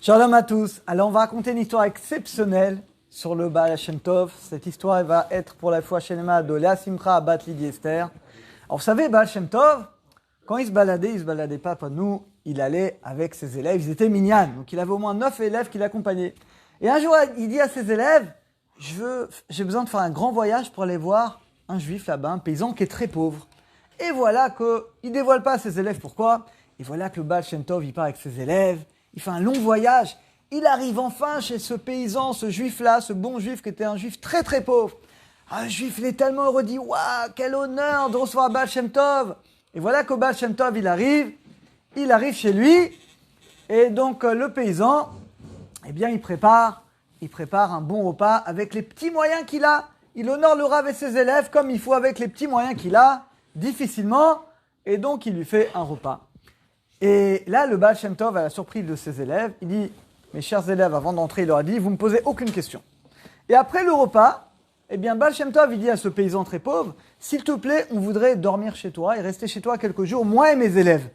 Shalom à tous. Alors on va raconter une histoire exceptionnelle sur le Baal Hashem Tov. Cette histoire elle va être pour la foi Shenema de Léa Simcha à Bat Lydie Esther. Alors vous savez, Baal Hashem Tov, quand il se baladait pas pour nous, il allait avec ses élèves, ils étaient minyan. Donc il avait au moins 9 élèves qui l'accompagnaient. Et un jour, il dit à ses élèves, j'ai besoin de faire un grand voyage pour aller voir un juif là-bas, un paysan qui est très pauvre. Et voilà qu'il ne dévoile pas à ses élèves pourquoi. Et voilà que le Baal Shem Tov, il part avec ses élèves, il fait un long voyage. Il arrive enfin chez ce paysan, ce juif-là, ce bon juif qui était un juif très très pauvre. Un juif, il est tellement heureux, il dit « Waouh, quel honneur de recevoir Baal Shem Tov !» Et voilà que Baal Shem Tov, il arrive chez lui. Et donc le paysan, eh bien il prépare un bon repas avec les petits moyens qu'il a. Il honore le Rav et ses élèves comme il faut avec les petits moyens qu'il a, difficilement. Et donc il lui fait un repas. Et là, le Baal Shem Tov, à la surprise de ses élèves, il dit, mes chers élèves, avant d'entrer, il leur a dit, vous ne me posez aucune question. Et après le repas, eh bien, Baal Shem Tov, il dit à ce paysan très pauvre, s'il te plaît, on voudrait dormir chez toi et rester chez toi quelques jours, moi et mes élèves.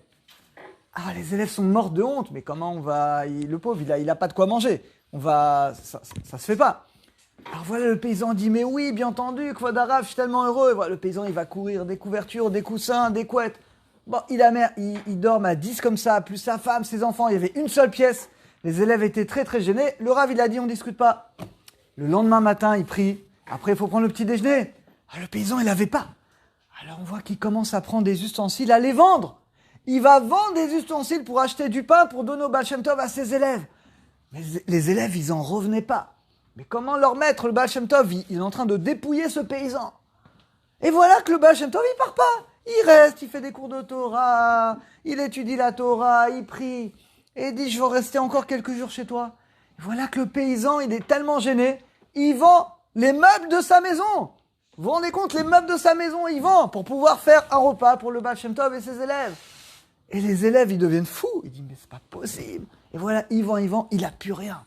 Ah, les élèves sont morts de honte, mais comment on va, le pauvre, il a pas de quoi manger. Ça se fait pas. Alors voilà, le paysan dit, mais oui, bien entendu, Kvod Harav, je suis tellement heureux. Et voilà, le paysan, il va courir des couvertures, des coussins, des couettes. Bon, il dort à 10 comme ça, plus sa femme, ses enfants. Il y avait une seule pièce. Les élèves étaient très très gênés. Le Rav, il a dit, on discute pas. Le lendemain matin, il prie. Après, il faut prendre le petit déjeuner. Ah, le paysan, il avait pas. Alors on voit qu'il commence à prendre des ustensiles, à les vendre. Il va vendre des ustensiles pour acheter du pain, pour donner au Baal Shem Tov à ses élèves. Mais les élèves, ils en revenaient pas. Mais comment leur maître, le Baal Shem Tov, il est en train de dépouiller ce paysan. Et voilà que le Baal Shem Tov, il part pas. Il reste, il fait des cours de Torah, il étudie la Torah, il prie. Et il dit, je veux rester encore quelques jours chez toi. Et voilà que le paysan, il est tellement gêné, il vend les meubles de sa maison. Vous vous rendez compte, les meubles de sa maison, il vend pour pouvoir faire un repas pour le Baal Shem Tov et ses élèves. Et les élèves, ils deviennent fous. Ils disent, mais c'est pas possible. Et voilà, il vend, il a plus rien.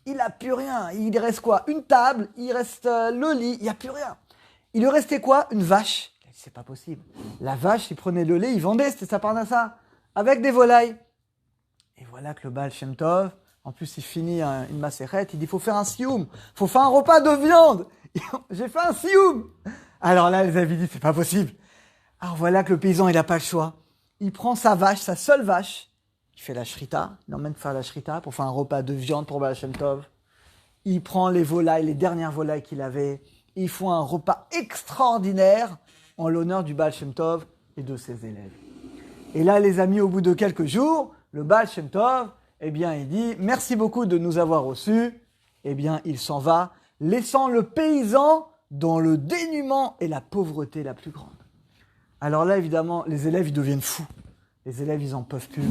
Il a plus rien. Il reste quoi? Une table, il reste le lit, il n'y a plus rien. Il lui restait quoi? Une vache. C'est pas possible. La vache, il prenait le lait, il vendait, c'était sa parnassa, avec des volailles. Et voilà que le Baal Shem Tov, en plus il finit une macérette, il dit, faut faire un sioum, faut faire un repas de viande. J'ai fait un sioum. Alors là, les amis disent, c'est pas possible. Alors voilà que le paysan, il n'a pas le choix. Il prend sa vache, sa seule vache, il fait la shrita, il l'emmène faire la shrita pour faire un repas de viande pour Baal Shem Tov. Il prend les volailles, les dernières volailles qu'il avait, ils font un repas extraordinaire en l'honneur du Baal Shem Tov et de ses élèves. Et là, les amis, au bout de quelques jours, le Baal Shem Tov, eh bien, il dit, merci beaucoup de nous avoir reçus. Eh bien, il s'en va, laissant le paysan dans le dénuement et la pauvreté la plus grande. Alors là, évidemment, les élèves, ils deviennent fous. Les élèves, ils en peuvent plus.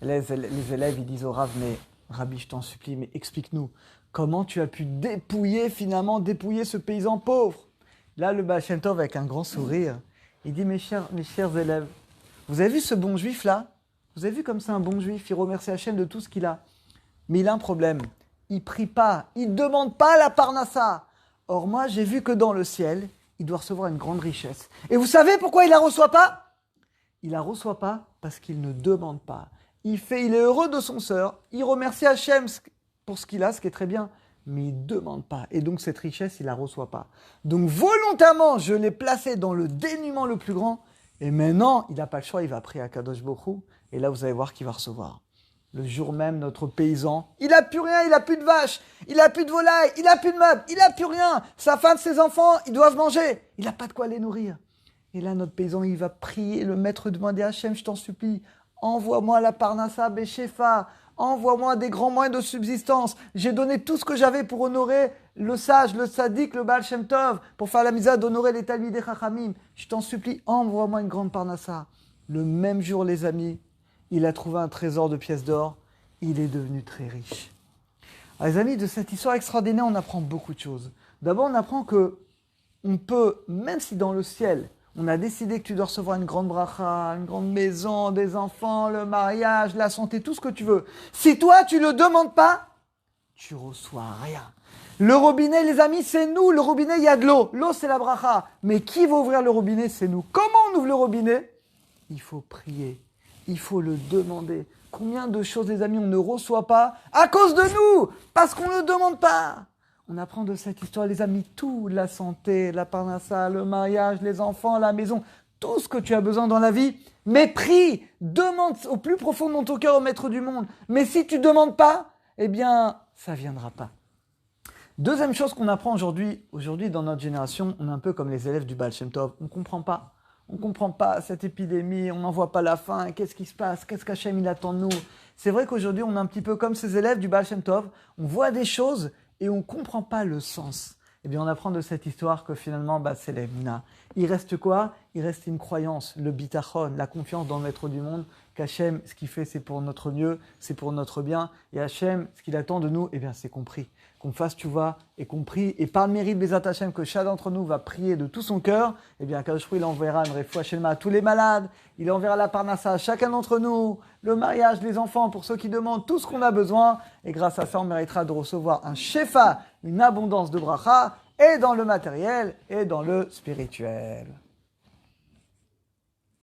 Les élèves, ils disent au Rav, mais Rabbi, je t'en supplie, mais explique-nous, comment tu as pu dépouiller ce paysan pauvre? Là, le Baal Shem Tov, avec un grand sourire, il dit, mes chers élèves, vous avez vu ce bon juif-là? Vous avez vu comme c'est un bon juif, il remercie Hachem de tout ce qu'il a. Mais il a un problème, il prie pas, il demande pas la parnassa. Or moi, j'ai vu que dans le ciel, il doit recevoir une grande richesse. Et vous savez pourquoi il la reçoit pas? Il la reçoit pas parce qu'il ne demande pas. Il est heureux de son sœur, il remercie Hachem pour ce qu'il a, ce qui est très bien. Mais il ne demande pas. Et donc, cette richesse, il ne la reçoit pas. Donc, volontairement, je l'ai placé dans le dénuement le plus grand. Et maintenant, il n'a pas le choix, il va prier à Kadosh Baruch Hu. Et là, vous allez voir qu'il va recevoir. Le jour même, notre paysan, il n'a plus rien, il n'a plus de vache, il n'a plus de volaille, il n'a plus de meubles, il n'a plus rien. Sa femme, ses enfants, ils doivent manger. Il n'a pas de quoi les nourrir. Et là, notre paysan, il va prier, le maître demander à Hachem, je t'en supplie, envoie-moi la parnassa Beshefa. Envoie-moi des grands moyens de subsistance. J'ai donné tout ce que j'avais pour honorer le sage, le sadique, le Baal Shem Tov, pour faire la misère d'honorer les Talmidei Chachamim. Je t'en supplie, envoie-moi une grande parnassa. Le même jour, les amis, il a trouvé un trésor de pièces d'or. Il est devenu très riche. Alors, les amis, de cette histoire extraordinaire, on apprend beaucoup de choses. D'abord, on apprend que on peut, même si dans le ciel, on a décidé que tu dois recevoir une grande bracha, une grande maison, des enfants, le mariage, la santé, tout ce que tu veux. Si toi, tu ne le demandes pas, tu reçois rien. Le robinet, les amis, c'est nous. Le robinet, il y a de l'eau. L'eau, c'est la bracha. Mais qui va ouvrir le robinet? C'est nous. Comment on ouvre le robinet? Il faut prier. Il faut le demander. Combien de choses, les amis, on ne reçoit pas à cause de nous, parce qu'on ne demande pas. On apprend de cette histoire, les amis, tout, la santé, la parnassa, le mariage, les enfants, la maison, tout ce que tu as besoin dans la vie. Mais prie, demande au plus profond de ton cœur au maître du monde. Mais si tu ne demandes pas, eh bien, ça ne viendra pas. Deuxième chose qu'on apprend aujourd'hui dans notre génération, on est un peu comme les élèves du Baal Shem Tov. On ne comprend pas. On ne comprend pas cette épidémie, on n'en voit pas la fin, qu'est-ce qui se passe, qu'est-ce qu'Hachem il attend de nous. C'est vrai qu'aujourd'hui on est un petit peu comme ces élèves du Baal Shem Tov, on voit des choses et on ne comprend pas le sens. Eh bien on apprend de cette histoire que finalement c'est l'Emuna. Il reste quoi? Il reste une croyance, le bitachon, la confiance dans le maître du monde, qu'Hachem, ce qu'il fait c'est pour notre mieux, c'est pour notre bien, et Hachem, ce qu'il attend de nous, eh bien c'est compris. Qu'on fasse tchouva et qu'on prie, et par le mérite Bezat Hachem, que chacun d'entre nous va prier de tout son cœur, eh bien Kadosh Hu, il enverra une refoua shelma à tous les malades, il enverra la parnassa à chacun d'entre nous, le mariage, les enfants, pour ceux qui demandent tout ce qu'on a besoin, et grâce à ça on méritera de recevoir un shefa, une abondance de bracha, et dans le matériel, et dans le spirituel.